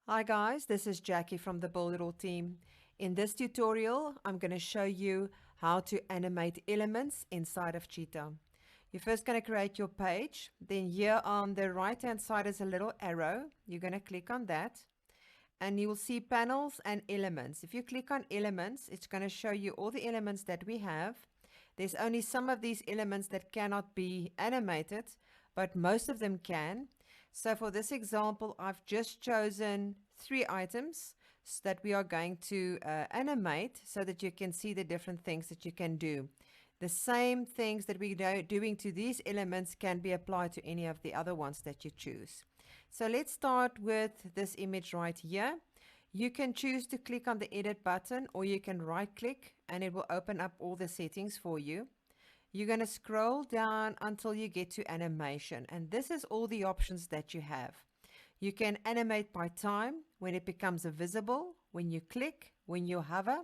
Hi guys, this is Jackie from the Builderall team. In this tutorial, I'm going to show you how to animate elements inside of Cheetah. You're first going to create your page. Then here on the right hand side is a little arrow. You're going to click on that and you will see panels and elements. If you click on elements, it's going to show you all the elements that we have. There's only some of these elements that cannot be animated, but most of them can. So for this example, I've just chosen 3 items that we are going to animate so that you can see the different things that you can do. The same things that we're doing to these elements can be applied to any of the other ones that you choose. So let's start with this image right here. You can choose to click on the edit button, or you can right click and it will open up all the settings for you. You're going to scroll down until you get to animation, and this is all the options that you have. You can animate by time, when it becomes visible, when you click, when you hover,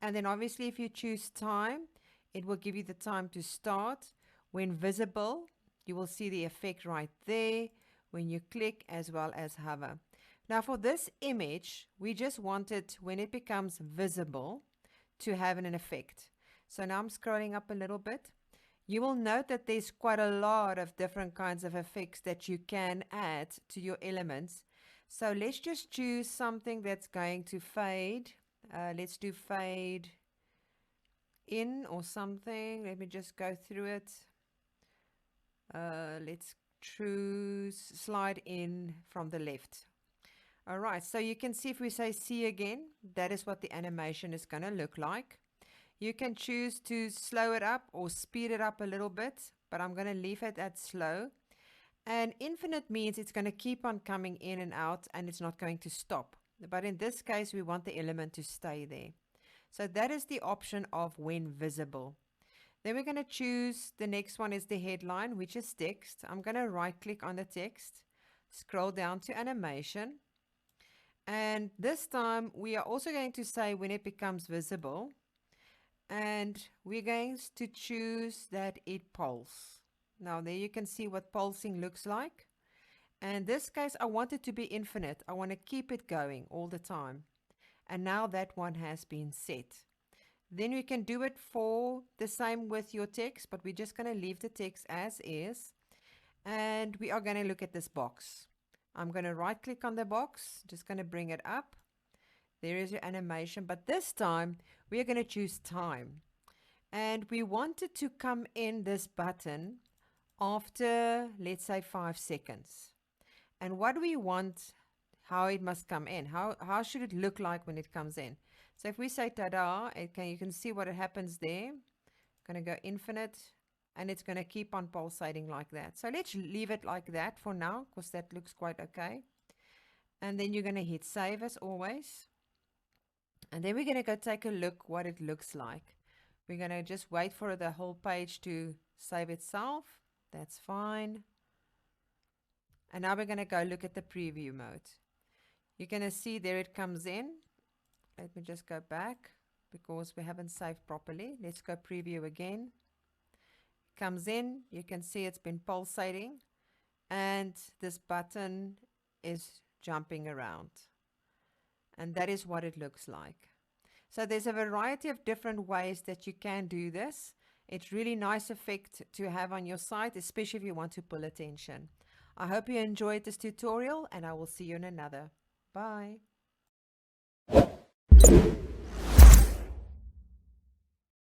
and then obviously if you choose time, it will give you the time to start. When visible, you will see the effect right there when you click as well as hover. Now for this image, we just want it when it becomes visible to have an effect. So now I'm scrolling up a little bit. You will note that there's quite a lot of different kinds of effects that you can add to your elements. So let's just choose something that's going to fade. Let's do fade in or something. Let me just go through it. Let's choose slide in from the left. All right, so you can see if we say see again, that is what the animation is going to look like. You can choose to slow it up or speed it up a little bit, but I'm going to leave it at slow. And infinite means it's going to keep on coming in and out and it's not going to stop. But in this case, we want the element to stay there. So that is the option of when visible. Then we're going to choose, the next one is the headline, which is text. I'm going to right click on the text, scroll down to animation. And this time we are also going to say when it becomes visible. And we're going to choose that it pulse. Now there you can see what pulsing looks like. And in this case, I want it to be infinite. I want to keep it going all the time. And now that one has been set. Then we can do it for the same with your text, but we're just going to leave the text as is. And we are going to look at this box. I'm going to right click on the box, just going to bring it up. There is your animation, but this time we are going to choose time. And we want it to come in this button after, let's say, 5 seconds. And what do we want, how it must come in? How should it look like when it comes in? So if we say ta-da, you can see what happens there. Going to go infinite, and it's going to keep on pulsating like that. So let's leave it like that for now, because that looks quite okay. And then you're going to hit save as always. And then we're going to go take a look what it looks like. We're going to just wait for the whole page to save itself. That's fine. And now we're going to go look at the preview mode. You're going to see there it comes in. Let me just go back because we haven't saved properly. Let's go preview again. It comes in. You can see it's been pulsating. And this button is jumping around. And that is what it looks like. So there's a variety of different ways that you can do this. It's really nice effect to have on your site, especially if you want to pull attention. I hope you enjoyed this tutorial and I will see you in another. Bye.